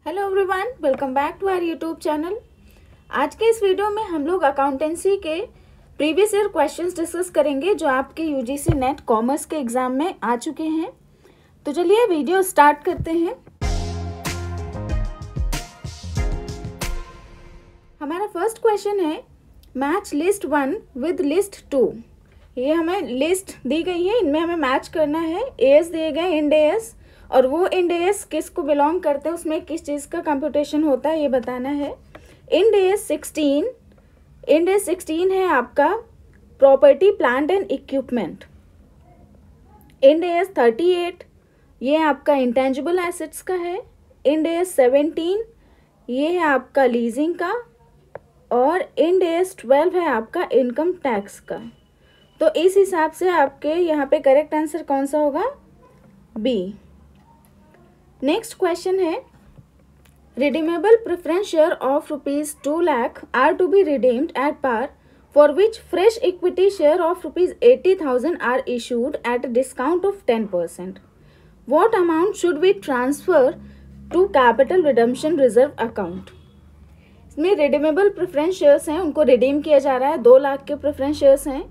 Hello everyone, welcome back to our YouTube channel. आज के इस वीडियो में हम लोग अकाउंटेंसी के प्रीवियस ईयर क्वेश्चंस डिस्कस करेंगे जो आपके यूजीसी नेट कॉमर्स के एग्जाम में आ चुके हैं। तो चलिए वीडियो स्टार्ट करते हैं। हमारा फर्स्ट क्वेश्चन है मैच लिस्ट 1 विद लिस्ट 2। ये हमें लिस्ट दी गई है, इनमें हमें मैच करना है। एएस दिए गए, इंड एएस, और वो इंड एएस किसको बिलोंग करते हैं, उसमें किस चीज़ का कंप्यूटेशन होता है ये बताना है। इंड एएस 16 है आपका property plant and equipment. Ind AS 38 ये आपका इंटेंजिबल एसेट्स का है। इंड एएस 17 ये है आपका लीजिंग का, और इंड एएस 12 है आपका इनकम टैक्स का। तो इस हिसाब से आपके यहाँ पे करेक्ट आंसर कौन सा होगा? बी। नेक्स्ट क्वेश्चन है redeemable preference share of ₹2 lakh are to be redeemed at par for which fresh equity share of ₹80,000 are issued at discount of 10%। What amount should be transfer to capital redemption reserve account. इसमें redeemable preference shares हैं, उनको redeem किया जा रहा है। 2 लाख के preference shares हैं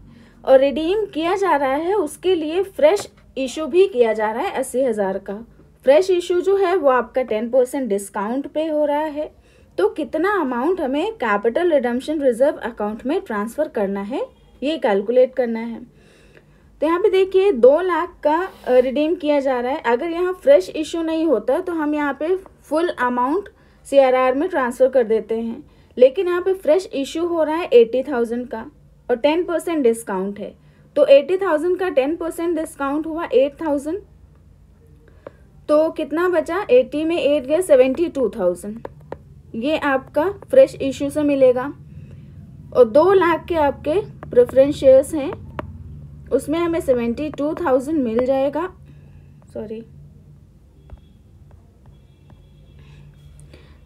और रिडीम किया जा रहा है, उसके लिए फ्रेश इशू भी किया जा रहा है 80,000 का। फ्रेश इशू जो है वो आपका 10% डिस्काउंट पे हो रहा है। तो कितना अमाउंट हमें कैपिटल रिडम्पशन रिजर्व अकाउंट में ट्रांसफ़र करना है ये कैलकुलेट करना है। तो यहाँ पे देखिए 2 लाख का रिडीम किया जा रहा है। अगर यहाँ फ्रेश इशू नहीं होता तो हम यहाँ पे फुल अमाउंट CRR में ट्रांसफ़र कर देते हैं, लेकिन यहाँ पे फ्रेश इशू हो रहा है 80,000 का और 10% डिस्काउंट है। तो 80,000 का 10% डिस्काउंट हुआ 8,000। तो कितना बचा? 80 में 8 गए 72,000। ये आपका फ्रेश इशू से मिलेगा। और 2 लाख के आपके प्रेफरेंस शेयर्स हैं, उसमें हमें 72,000 मिल जाएगा।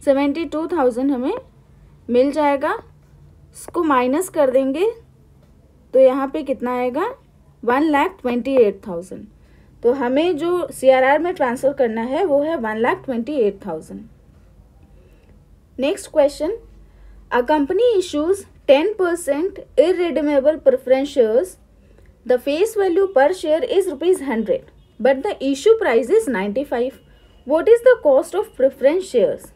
72,000 हमें मिल जाएगा। इसको माइनस कर देंगे तो यहाँ पे कितना आएगा? 1,28,000। तो हमें जो CRR में ट्रांसफ़र करना है वो है 1,28,000। Next question, a company issues 10% irredeemable preference shares. The face value per share is ₹100, but the issue price is 95. What is the cost of preference shares?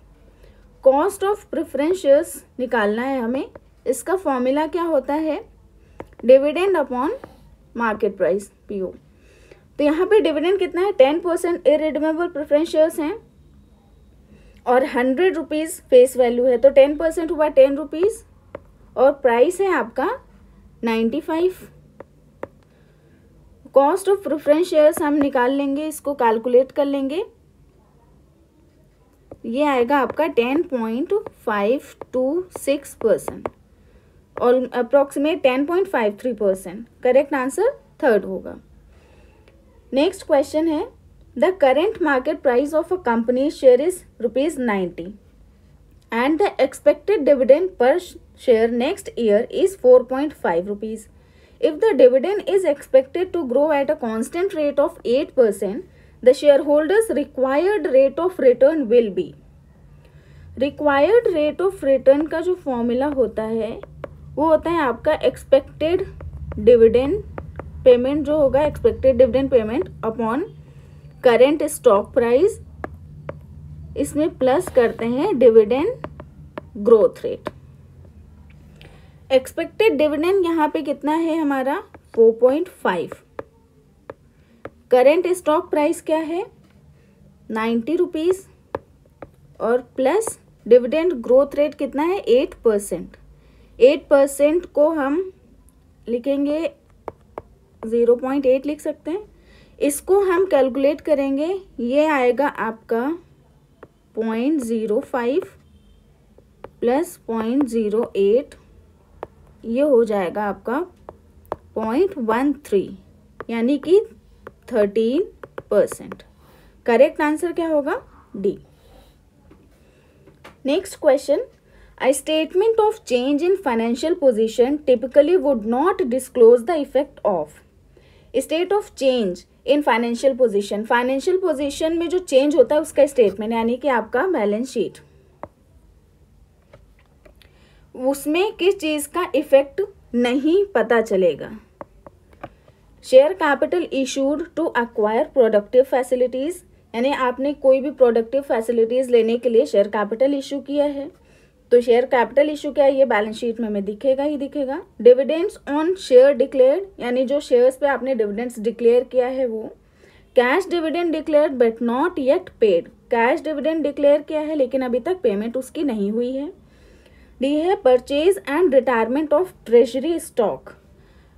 Cost of preference shares निकालना है हमें। इसका formula क्या होता है? Dividend upon market price, PO। तो यहाँ पे डिविडेंड कितना है? 10% इररिडीमेबल प्रेफरेंस शेयर्स हैं और ₹100 फेस वैल्यू है, तो 10% हुआ ₹10 और प्राइस है आपका 95। कॉस्ट ऑफ प्रेफरेंस शेयर्स हम निकाल लेंगे, इसको कैलकुलेट कर लेंगे। ये आएगा आपका 10.526% और अप्रोक्सीमेट 10.53%। करेक्ट आंसर थर्ड होगा। नेक्स्ट क्वेश्चन है the current market price of a company share is ₹90 and the expected dividend per share next year is ₹4.5। If the dividend is expected to grow at a constant rate of 8%, the share holders required rate of return will be. Required rate of return का जो formula होता है वो होता है आपका expected dividend payment, जो होगा expected dividend payment upon current stock price, इसमें प्लस करते हैं dividend growth rate. Expected dividend यहाँ पे कितना है हमारा? 4.5। करेंट स्टॉक प्राइस क्या है? ₹90 और प्लस डिविडेंड ग्रोथ रेट कितना है? 8%। 8% को हम लिखेंगे 0.8 लिख सकते हैं। इसको हम कैलकुलेट करेंगे, ये आएगा आपका 0.05 प्लस 0.08, ये हो जाएगा आपका 0.13, यानी कि 13%। करेक्ट आंसर क्या होगा? D. Next question, A statement of change in financial position typically would not disclose the effect of state of change in financial position, financial position में जो चेंज होता है उसका स्टेटमेंट, यानी कि आपका बैलेंस शीट, उसमें किस चीज़ का इफेक्ट नहीं पता चलेगा। Share capital issued to acquire productive facilities, यानी आपने कोई भी प्रोडक्टिव फैसिलिटीज़ लेने के लिए शेयर कैपिटल इशू किया है, तो शेयर कैपिटल इशू क्या है, ये बैलेंस शीट में हमें दिखेगा ही दिखेगा। डिविडेंड्स ऑन शेयर डिक्लेयर्ड, यानी जो शेयर्स पे आपने डिविडेंड्स डिक्लेयर किया है वो। Cash dividend declared but not yet paid, cash dividend declare किया है लेकिन अभी तक पेमेंट उसकी नहीं हुई है। डी है purchase and retirement of treasury stock,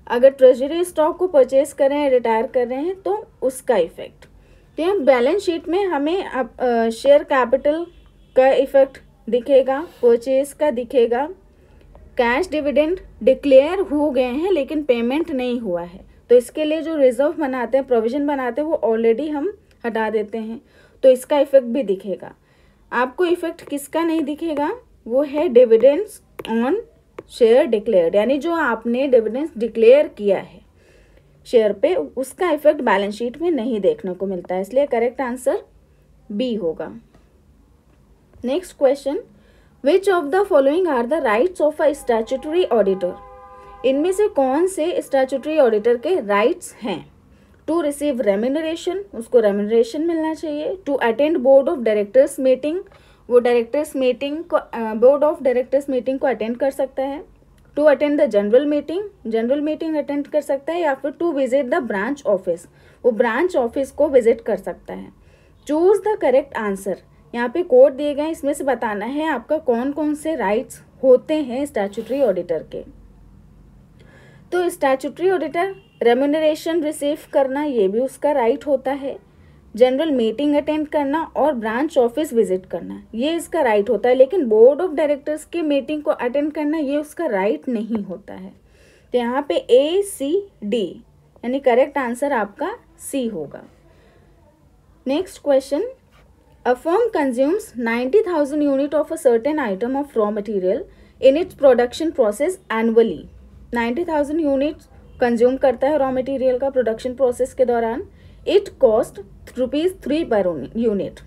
अगर ट्रेजरी स्टॉक को परचेज कर रहे हैं, रिटायर कर रहे हैं तो उसका इफेक्ट। तो बैलेंस शीट में हमें शेयर कैपिटल का इफेक्ट दिखेगा, परचेज का दिखेगा, कैश डिविडेंड डिक्लेयर हो गए हैं लेकिन पेमेंट नहीं हुआ है, तो इसके लिए जो रिजर्व बनाते हैं, प्रोविजन बनाते हैं, वो ऑलरेडी हम हटा देते हैं, तो इसका इफेक्ट भी दिखेगा। आपको इफेक्ट किसका नहीं दिखेगा, वो है डिविडेंड्स ऑन शेयर डिक्लेयर्ड, यानी जो आपने डिविडेंड्स डिक्लेयर किया है शेयर पे, उसका इफेक्ट बैलेंस शीट में नहीं देखने को मिलता है, इसलिए करेक्ट आंसर बी होगा। Next question, which of the following are the rights of a statutory auditor, इनमें से कौन से स्टैट्यूटरी ऑडिटर के राइट्स हैं। टू रिसीव रेम्यूनरेशन, उसको रेम्यूनरेशन मिलना चाहिए। To attend board of directors meeting, वो डायरेक्टर्स मीटिंग को, बोर्ड ऑफ डायरेक्टर्स मीटिंग को अटेंड कर सकता है। To attend the general meeting, general meeting attend कर सकता है। या फिर to visit the branch office, वो ब्रांच ऑफिस को विजिट कर सकता है। चूज द करेक्ट आंसर, यहाँ पे कोड दिए गए, इसमें से बताना है आपका कौन कौन से राइट्स होते हैं स्टैट्यूटरी ऑडिटर के। तो स्टैट्यूटरी ऑडिटर रेम्यूनरेशन रिसीव करना, ये भी उसका राइट होता है। जनरल मीटिंग अटेंड करना और ब्रांच ऑफिस विजिट करना, ये इसका राइट होता है, लेकिन बोर्ड ऑफ डायरेक्टर्स की मीटिंग को अटेंड करना ये उसका राइट नहीं होता है। तो यहाँ पे A, C, D, यानी करेक्ट आंसर आपका C होगा। Next question, a firm consumes 90,000 unit of a certain item of raw material in its production process annually, 90,000 unit consume करता है रॉ मटेरियल का प्रोडक्शन प्रोसेस के दौरान। It cost ₹3 per unit,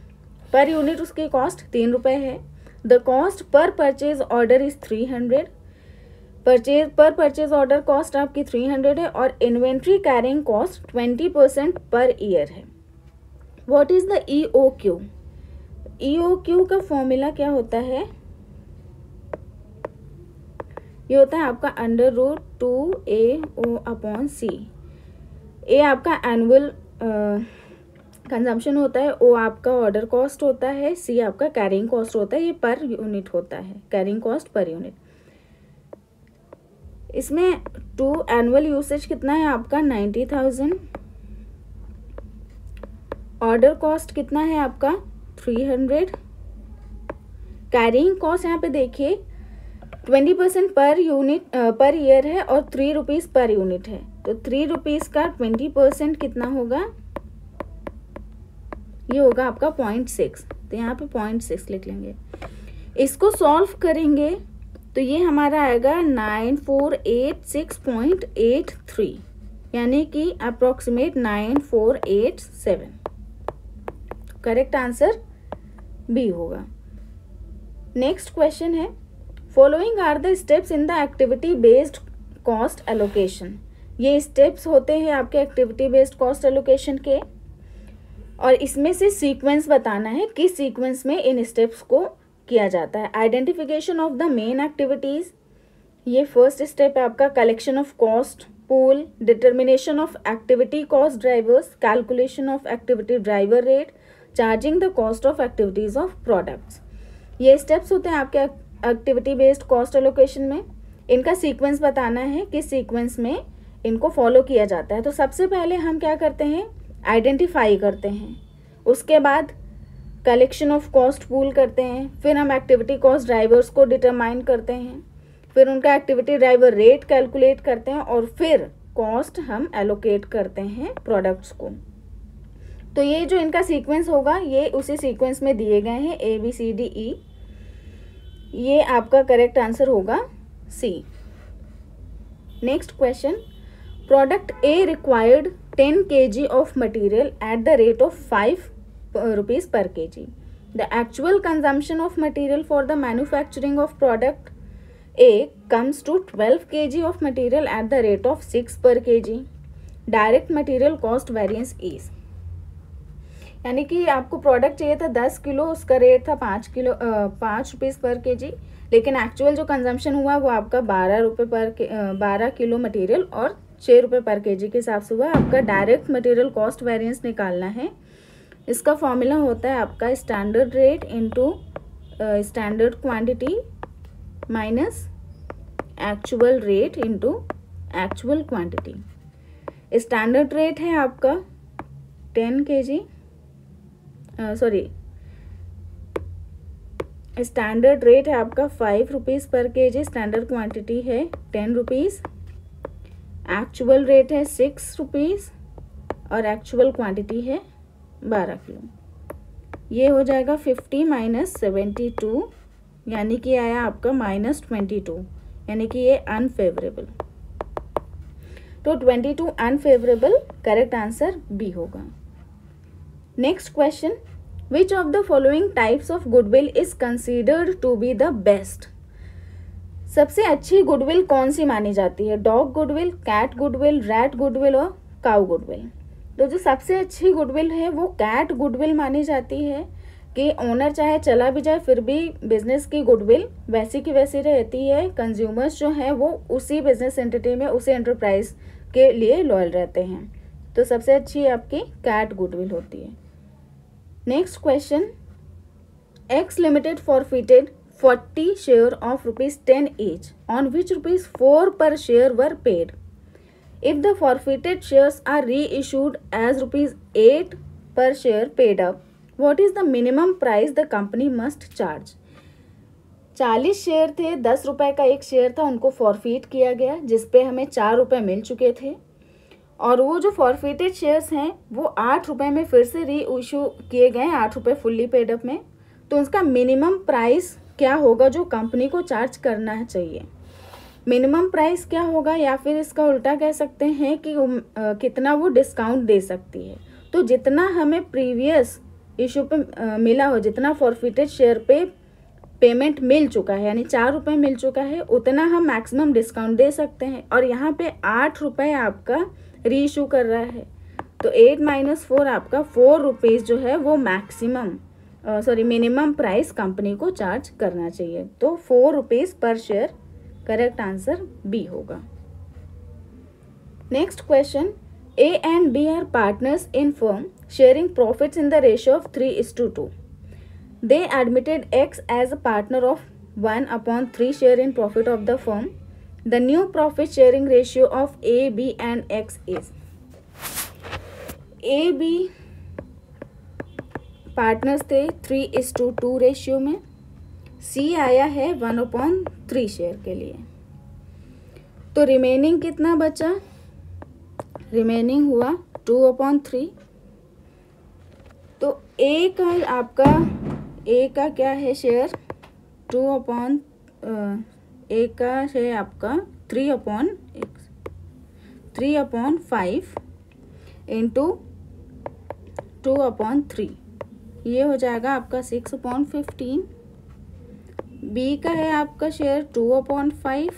per unit उसकी cost 3 रुपये है। The cost per purchase order is 300, purchase order cost आपकी 300 है और inventory carrying cost 20% per year है। What is the EOQ, EOQ का फॉर्मूला क्या होता है, ये होता है आपका √2AO/C। ए आपका एनुअल कंजम्पशन होता है, O आपका ऑर्डर कॉस्ट होता है, C आपका कैरिंग कॉस्ट होता है, ये पर यूनिट होता है, कैरिंग कॉस्ट पर यूनिट। इसमें एनुअल यूसेज कितना है आपका 90,000, ऑर्डर कॉस्ट कितना है आपका 300, कैरिंग कॉस्ट यहाँ पे देखिए 20% पर यूनिट पर ईयर है और 3 रुपीज़ पर यूनिट है, तो 3 रुपीज़ का 20% कितना होगा, ये होगा आपका 0.6, तो यहाँ पे 0.6 लिख लेंगे। इसको सॉल्व करेंगे तो ये हमारा आएगा 9486.83, यानी कि अप्रोक्सीमेट 9487, करेक्ट आंसर बी होगा। नेक्स्ट क्वेश्चन है, following are the steps in the activity based cost allocation, ये स्टेप्स होते हैं आपके एक्टिविटी बेस्ड कॉस्ट एलोकेशन के, और इसमें से सीक्वेंस बताना है किस सीक्वेंस में इन स्टेप्स को किया जाता है। Identification of the main activities, ये फर्स्ट स्टेप है आपका। Collection of cost pool, determination of activity cost drivers, calculation of activity driver rate, charging the cost of activities of products, ये स्टेप्स होते हैं आपके एक्टिविटी बेस्ड कॉस्ट एलोकेशन में। इनका sequence बताना है किस सीक्वेंस में इनको फॉलो किया जाता है। तो सबसे पहले हम क्या करते हैं, आइडेंटिफाई करते हैं, उसके बाद कलेक्शन ऑफ कॉस्ट पूल करते हैं, फिर हम एक्टिविटी कॉस्ट ड्राइवर्स को डिटरमाइन करते हैं, फिर उनका एक्टिविटी ड्राइवर रेट कैलकुलेट करते हैं और फिर कॉस्ट हम एलोकेट करते हैं प्रोडक्ट्स को। तो ये जो इनका सीक्वेंस होगा ये उसी सीक्वेंस में दिए गए हैं ABCDE, ये आपका करेक्ट आंसर होगा C। Next question, Product A required 10 kg of material at the rate of 5 rupees per kg. The actual consumption of material for the manufacturing of product A comes to 12 kg of material at the rate of 6 per kg. Direct material cost variance is, यानी कि आपको product चाहिए था 10 kilo, उसका rate था 5 rupees पर KG, लेकिन actual जो कंजम्पशन हुआ वो आपका 12 किलो मटेरियल और 6 रुपये पर केजी के हिसाब से हुआ। आपका डायरेक्ट मटेरियल कॉस्ट वेरिएंस निकालना है। इसका फॉर्मूला होता है आपका standard rate into standard quantity minus actual rate into actual quantity. Standard rate है आपका 10 kg, स्टैंडर्ड रेट है आपका 5 रुपीज़ पर केजी, स्टैंडर्ड क्वांटिटी है 10 रुपीज़, एक्चुअल रेट है 6 रुपीज़ और एक्चुअल क्वांटिटी है 12 किलो। ये हो जाएगा 50 माइनस 72, यानी कि आया आपका -22, यानी कि ये अनफेवरेबल। तो 22 अनफेवरेबल, करेक्ट आंसर बी होगा। Next question, which of the following types of goodwill is considered to be the best? सबसे अच्छी गुडविल कौन सी मानी जाती है? Dog goodwill, cat goodwill, rat goodwill और काउ गुडविल। तो जो सबसे अच्छी गुडविल है वो कैट गुडविल मानी जाती है कि ओनर चाहे चला भी जाए फिर भी बिजनेस की गुडविल वैसी की वैसी रहती है। कंज्यूमर्स जो हैं वो उसी बिजनेस एंटिटी में, उसी एंटरप्राइज के लिए लॉयल रहते हैं। तो सबसे अच्छी आपकी कैट गुडविल होती है। Next question, x limited forfeited 40 share of ₹10 each on which ₹4 per share were paid. If the forfeited shares are reissued as ₹8 per share paid up, what is the minimum price the company must charge? 40 share थे, 10 रुपए का एक share था, उनको forfeit किया गया जिसपे हमें 4 रुपए मिल चुके थे, और वो जो फॉरफिटेड शेयर्स हैं वो 8 रुपए में फिर से री इशू किए गए, 8 रुपए फुल्ली पेड अप में। तो उसका मिनिमम प्राइस क्या होगा जो कंपनी को चार्ज करना चाहिए? मिनिमम प्राइस क्या होगा, या फिर इसका उल्टा कह सकते हैं कि कितना वो डिस्काउंट दे सकती है। तो जितना हमें प्रीवियस इशू पे मिला हो, जितना फॉरफिटेड शेयर पे पेमेंट मिल चुका है, यानी 4 रुपये मिल चुका है, उतना हम मैक्सिमम डिस्काउंट दे सकते हैं। और यहाँ पे 8 रुपये आपका री इशू कर रहा है, तो 8 - 4 आपका 4 रुपीज़ जो है वो मिनिमम प्राइस कंपनी को चार्ज करना चाहिए। तो 4 rupees per share, correct answer B होगा। Next question, A and B are partners in firm sharing profits in the ratio of 3:2. They admitted X as a partner of 1/3 share in profit of the firm. The new profit sharing ratio of A, B and X is. A, B partners थे 3:2 ratio में, C आया है 1/3 share के लिए। तो remaining कितना बचा? Remaining हुआ 2/3। तो A का आपका, A का क्या है शेयर? A का है आपका 3/5 इंटू 2/3, ये हो जाएगा आपका 6/15। B का है आपका शेयर 2/5,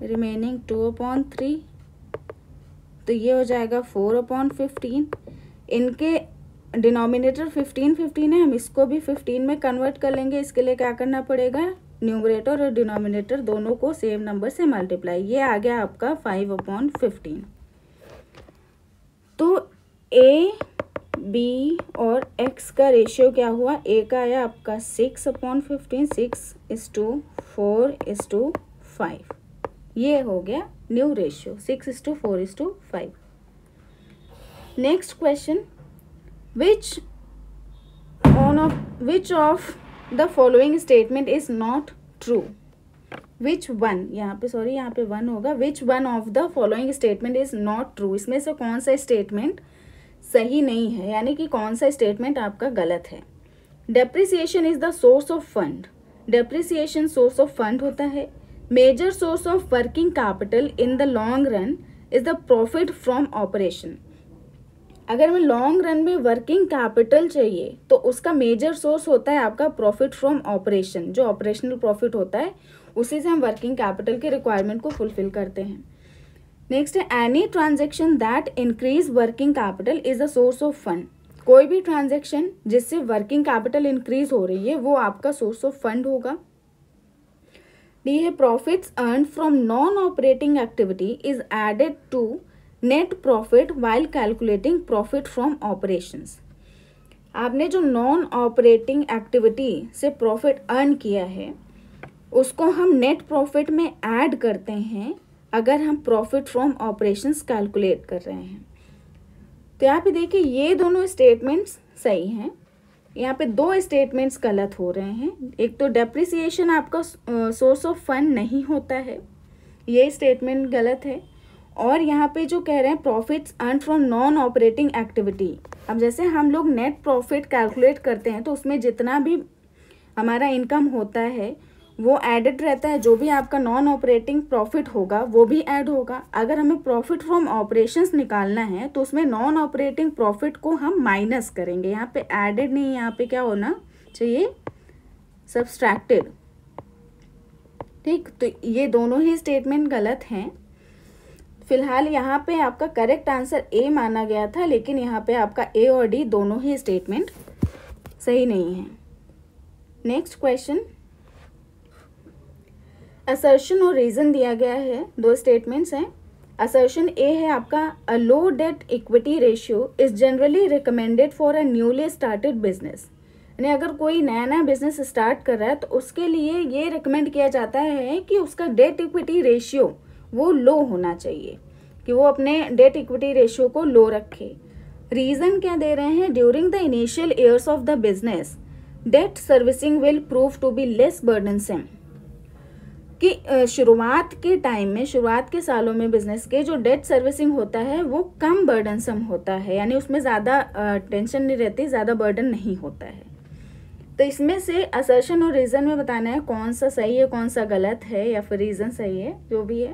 रिमेनिंग 2/3, तो ये हो जाएगा 4/15। इनके डिनोमिनेटर 15 है, हम इसको भी 15 में कन्वर्ट कर लेंगे। इसके लिए क्या करना पड़ेगा? न्यूमरेटर और डिनोमिनेटर दोनों को सेम नंबर से मल्टीप्लाई। ये आ गया आपका 5/15। तो A, B और X का रेशियो क्या हुआ? A का आया आपका 6/15, 6:4:5, ये हो गया new ratio 6:4:5। Next question, which of the following statement is not true? Which one, यहाँ पे 1 होगा। Which one of the following statement is not true? इसमें से कौन सा स्टेटमेंट सही नहीं है, यानी कि कौन सा स्टेटमेंट आपका गलत है? Depreciation is the source of fund, depreciation source of fund होता है। Major source of working capital in the long run is the profit from operation. अगर हमें लॉन्ग रन में वर्किंग कैपिटल चाहिए तो उसका मेजर सोर्स होता है आपका प्रॉफिट फ्रॉम ऑपरेशन। जो ऑपरेशनल प्रॉफिट होता है उसी से हम वर्किंग कैपिटल के रिक्वायरमेंट को फुलफिल करते हैं। नेक्स्ट है any transaction that increase working capital is a source of fund. कोई भी ट्रांजेक्शन जिससे वर्किंग कैपिटल इंक्रीज हो रही है वो आपका सोर्स ऑफ फंड होगा। डी है profits earn from non operating activity is added to net profit while calculating profit from operations. आपने जो नॉन ऑपरेटिंग एक्टिविटी से प्रॉफिट अर्न किया है उसको हम नेट प्रॉफिट में ऐड करते हैं अगर हम प्रॉफिट फ्रॉम ऑपरेशंस कैलकुलेट कर रहे हैं। तो यहाँ पे देखिए ये दोनों स्टेटमेंट्स सही हैं, यहाँ पे दो स्टेटमेंट्स गलत हो रहे हैं। एक तो डेप्रिसिएशन आपका सोर्स ऑफ फंड नहीं होता है, ये स्टेटमेंट गलत है। और यहाँ पे जो कह रहे हैं profits earn from non operating activity, अब जैसे हम लोग नेट प्रॉफिट कैलकुलेट करते हैं तो उसमें जितना भी हमारा इनकम होता है वो एडेड रहता है, जो भी आपका नॉन ऑपरेटिंग प्रॉफिट होगा वो भी ऐड होगा। अगर हमें प्रॉफिट फ्रॉम ऑपरेशंस निकालना है तो उसमें नॉन ऑपरेटिंग प्रॉफिट को हम माइनस करेंगे। यहाँ पे एडेड नहीं, यहाँ पे क्या होना चाहिए, सब्सट्रैक्टेड। ठीक, तो ये दोनों ही स्टेटमेंट गलत हैं। फिलहाल यहाँ पे आपका करेक्ट आंसर ए माना गया था, लेकिन यहाँ पे आपका ए और डी दोनों ही स्टेटमेंट सही नहीं है। नेक्स्ट क्वेश्चन, असर्शन और रीजन दिया गया है, दो स्टेटमेंट्स हैं। असर्शन ए है आपका a low debt equity ratio is generally recommended for a newly started business. यानी अगर कोई नया बिजनेस स्टार्ट कर रहा है तो उसके लिए ये रिकमेंड किया जाता है कि उसका डेट इक्विटी रेशियो वो लो होना चाहिए, कि वो अपने डेट इक्विटी रेशियो को लो रखे। रीज़न क्या दे रहे हैं, during the initial years of the business debt servicing will prove to be less burdensome. कि शुरुआत के टाइम में, शुरुआत के सालों में बिजनेस के जो डेट सर्विसिंग होता है वो कम बर्डनसम होता है, यानी उसमें ज़्यादा टेंशन नहीं रहती, ज़्यादा बर्डन नहीं होता है। तो इसमें से असर्शन और रीज़न में बताना है कौन सा सही है कौन सा गलत है, या फिर रीज़न सही है, जो भी है।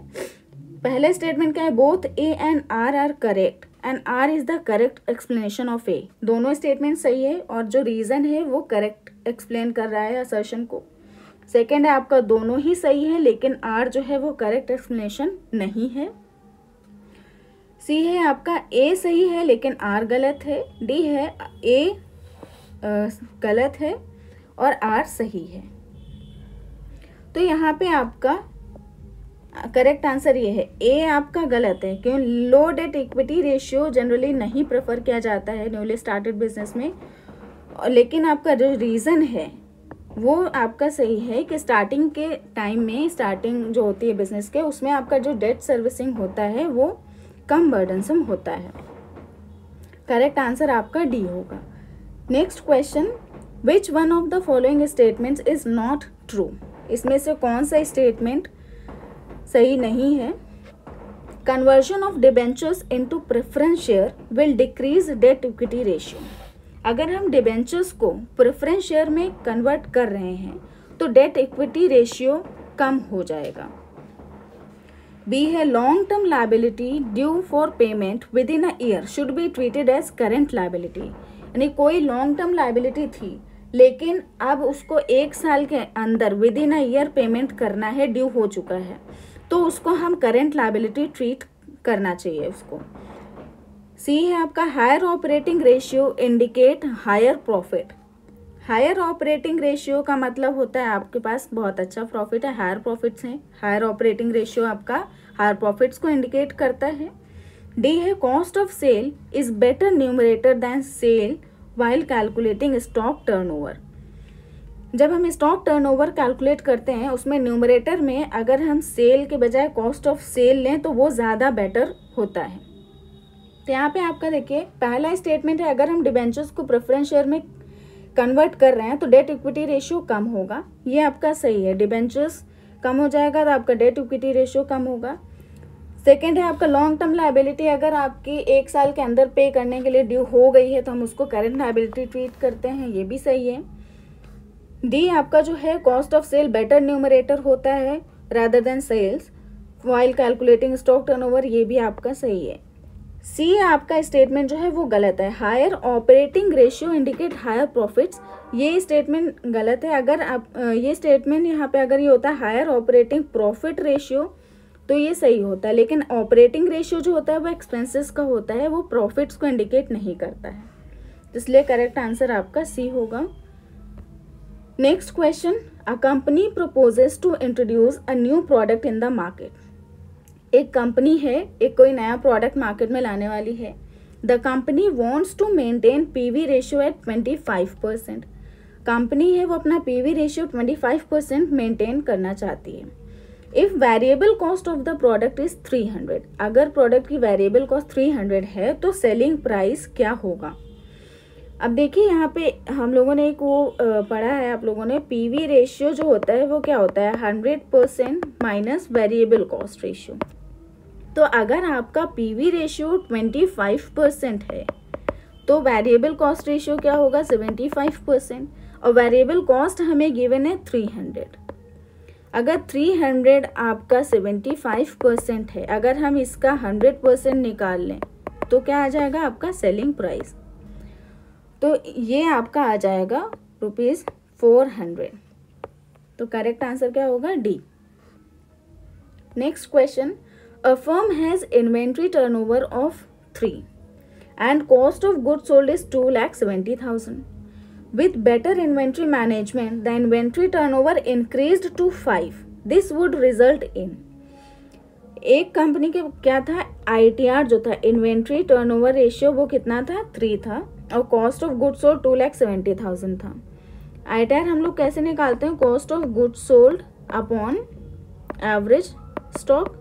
पहले स्टेटमेंट क्या है, both A and R correct and R is the correct explanation of A. दोनों स्टेटमेंट सही है और जो रीज़न है वो करेक्ट एक्सप्लेन कर रहा है असर्शन को। सेकेंड है आपका दोनों ही सही है, लेकिन आर जो है वो करेक्ट एक्सप्लेनेशन नहीं है। सी है आपका ए सही है लेकिन आर गलत है। डी है ए गलत है और आर सही है। तो यहाँ पे आपका करेक्ट आंसर ये है, ए आपका गलत है। क्यों, लो डेट इक्विटी रेशियो जनरली नहीं प्रेफर किया जाता है न्यूली स्टार्टेड बिजनेस में। लेकिन आपका जो रीज़न है वो आपका सही है कि स्टार्टिंग के टाइम में, स्टार्टिंग जो होती है बिजनेस के, उसमें आपका जो डेट सर्विसिंग होता है वो कम बर्डनसम होता है। करेक्ट आंसर आपका डी होगा। Next question, which one of the following statements is not true. इसमें से कौन सा स्टेटमेंट सही नहीं है। Conversion of debentures into preference share will decrease date equity ratio. अगर हम डिबेंचर्स को प्रेफरेंस शेयर में कन्वर्ट कर रहे हैं तो डेट इक्विटी रेशियो कम हो जाएगा। बी है long term liability due for payment within a year should be treated as current liability. यानी कोई लॉन्ग टर्म लायबिलिटी थी लेकिन अब उसको एक साल के अंदर with in a year payment करना है, ड्यू हो चुका है, तो उसको हम करेंट लायबिलिटी ट्रीट करना चाहिए उसको। सी है आपका higher operating ratio indicate higher profit. Higher operating ratio का मतलब होता है आपके पास बहुत अच्छा प्रॉफिट है, हायर प्रॉफिट्स हैं। हायर ऑपरेटिंग रेशियो आपका हायर प्रॉफिट्स को इंडिकेट करता है। डी है cost of sale is better numerator than sale while calculating stock turnover. जब हम स्टॉक टर्नओवर कैलकुलेट करते हैं उसमें न्यूमरेटर में अगर हम सेल के बजाय कॉस्ट ऑफ सेल लें तो वो ज़्यादा बेटर होता है। तो यहाँ पे आपका देखिए पहला स्टेटमेंट है, अगर हम डिबेंचर्स को प्रेफरेंस शेयर में कन्वर्ट कर रहे हैं तो डेट इक्विटी रेशियो कम होगा, ये आपका सही है। डिबेंचर्स कम हो जाएगा तो आपका डेट इक्विटी रेशियो कम होगा। सेकेंड है आपका लॉन्ग टर्म लायबिलिटी, अगर आपकी एक साल के अंदर पे करने के लिए ड्यू हो गई है तो हम उसको करेंट लायबिलिटी ट्रीट करते हैं, ये भी सही है। डी आपका जो है cost of sale better numerator होता है rather than sales while calculating stock turnover, ये भी आपका सही है। सी आपका स्टेटमेंट जो है वो गलत है। Higher operating ratio indicate higher profits, ये स्टेटमेंट गलत है। अगर आप ये स्टेटमेंट यहाँ पे अगर ये होता है हायर ऑपरेटिंग प्रॉफिट रेशियो तो ये सही होता है, लेकिन ऑपरेटिंग रेशियो जो होता है वो एक्सपेंसेस का होता है, वो प्रॉफिट्स को इंडिकेट नहीं करता है, इसलिए करेक्ट आंसर आपका सी होगा। Next question, a company proposes to introduce a new product in the market. एक कंपनी है, एक कोई नया प्रोडक्ट मार्केट में लाने वाली है। The company wants to maintain PV ratio at 25%। Company है वो अपना पीवी रेशियो 25% मेंटेन करना चाहती है। If variable cost of the product is 300, अगर प्रोडक्ट की वेरिएबल कॉस्ट 300 है तो सेलिंग प्राइस क्या होगा। अब देखिए यहाँ पे हम लोगों ने एक वो पढ़ा है, आप लोगों ने पीवी रेशियो जो होता है वो क्या होता है 100% माइनस वेरिएबल कॉस्ट रेशियो। तो अगर आपका पीवी रेशियो 25% है तो वेरिएबल कॉस्ट रेशियो क्या होगा 75%, और वेरिएबल कॉस्ट हमें गिवन है 300। अगर 300 आपका 75% है, अगर हम इसका 100% निकाल लें तो क्या आ जाएगा आपका सेलिंग प्राइस, तो ये आपका आ जाएगा ₹400। तो करेक्ट आंसर क्या होगा D. Next question, a firm has inventory turnover of 3 and cost of goods sold is 2,70,000. With better inventory management, the inventory turnover increased to 5. This would result in, एक company के क्या था ITR जो था inventory turnover ratio वो कितना था 3 था, और कॉस्ट ऑफ गुड्स सोल्ड 2,70,000 था। ITR हम लोग कैसे निकालते हैं, cost of goods sold upon average stock.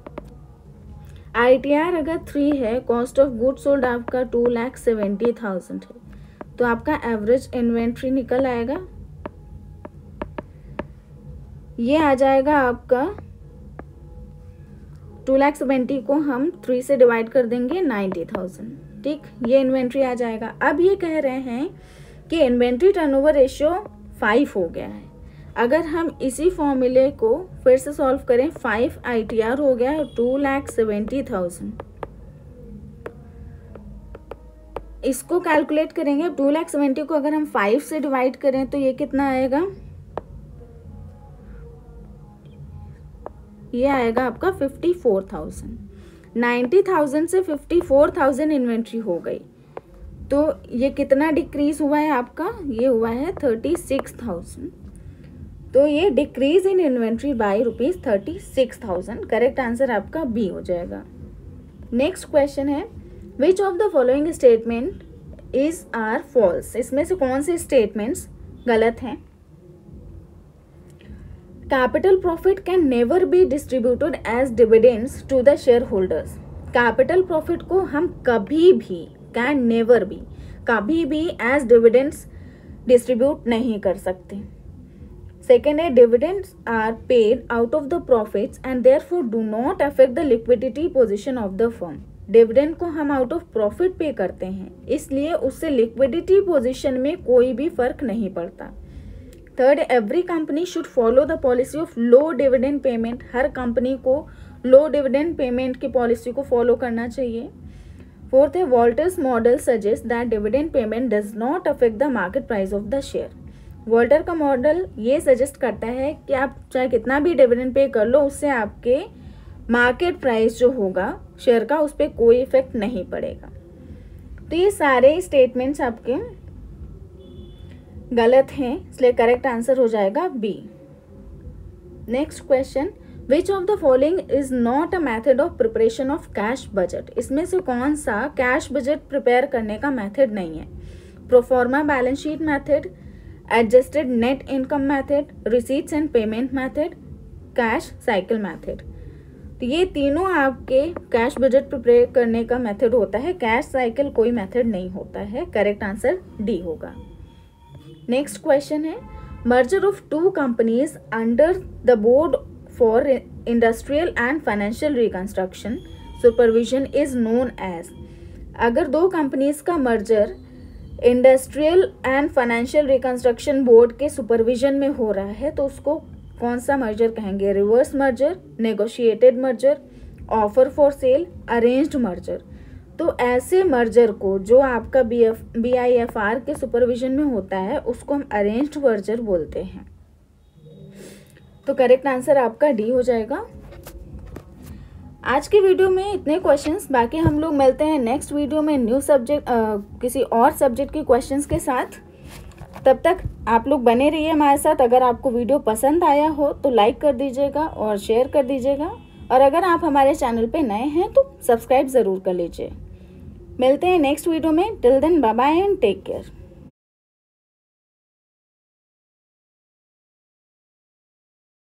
ITR अगर 3 है, कॉस्ट ऑफ गुड्स सोल्ड आपका 2,70,000 है, तो आपका एवरेज इन्वेंट्री निकल आएगा, ये आ जाएगा आपका 2,70,000 को हम 3 से डिवाइड कर देंगे 90,000, ठीक, ये इन्वेंट्री आ जाएगा। अब ये कह रहे हैं कि इन्वेंट्री टर्नओवर रेशियो 5 हो गया है। अगर हम इसी फॉर्मूले को फिर से सॉल्व करें, 5 ITR हो गया है 2,70,000, इसको कैलकुलेट करेंगे। 2,70,000 को अगर हम 5 से डिवाइड करें तो ये कितना आएगा, ये आएगा आपका 54,000। 90,000 से 54,000 इन्वेंट्री हो गई, तो ये कितना डिक्रीज हुआ है आपका, ये हुआ है 36,000। तो ये decrease in inventory by ₹36,000। Correct answer आपका बी हो जाएगा। नेक्स्ट क्वेश्चन है, which of the following statement is are false. इसमें से कौन से स्टेटमेंट्स गलत हैं। Capital profit can never be distributed as dividends to the share holders. Capital profit को हम कभी भी, कैन नेवर बी, कभी भी एज डिविडेंड्स डिस्ट्रीब्यूट नहीं कर सकते। सेकेंड है, dividends are paid out of the profits and therefore do not affect the liquidity position of the firm. Dividend को हम आउट ऑफ प्रॉफिट पे करते हैं, इसलिए उससे लिक्विडिटी पोजीशन में कोई भी फर्क नहीं पड़ता। Third, every company should follow the policy of low dividend payment. Her company को लो डिविडेंड पेमेंट की पॉलिसी को फॉलो करना चाहिए। फोर्थ है, Walter's model suggest that dividend payment does not affect the market price of the share. Walter का model ये suggest करता है कि आप चाहे कितना भी डिविडेंड पे कर लो, उससे आपके मार्केट प्राइस जो होगा शेयर का उस पर कोई इफेक्ट नहीं पड़ेगा। तो ये सारे स्टेटमेंट्स आपके गलत हैं, इसलिए करेक्ट आंसर हो जाएगा B. Next question, which of the following is not a method of preparation of cash budget. इसमें से कौन सा कैश बजट प्रिपेयर करने का मेथड नहीं है। Proforma balance sheet method, adjusted net income method, receipts and payment method, cash cycle method. तो ये तीनों आपके कैश बजट प्रिपेयर करने का मेथड होता है, कैश साइकिल कोई मेथड नहीं होता है। करेक्ट आंसर डी होगा। नेक्स्ट क्वेश्चन है, merger of two companies under the board for industrial and financial reconstruction supervision is known as. अगर दो कंपनीज का merger industrial and financial reconstruction board के सुपरविजन में हो रहा है तो उसको कौन सा मर्जर कहेंगे। Reverse merger, negotiated merger, offer for sale, arranged merger. तो ऐसे मर्जर को जो आपका BIFR के सुपरविजन में होता है उसको हम अरेंज्ड मर्जर बोलते हैं। तो करेक्ट आंसर आपका डी हो जाएगा। आज के वीडियो में इतने क्वेश्चंस, बाकी हम लोग मिलते हैं नेक्स्ट वीडियो में न्यू सब्जेक्ट किसी और सब्जेक्ट के क्वेश्चंस के साथ। तब तक आप लोग बने रहिए हमारे साथ। अगर आपको वीडियो पसंद आया हो तो लाइक कर दीजिएगा और शेयर कर दीजिएगा, और अगर आप हमारे चैनल पे नए हैं तो सब्सक्राइब ज़रूर कर लीजिए। मिलते हैं नेक्स्ट वीडियो में। Till then bye bye and take care.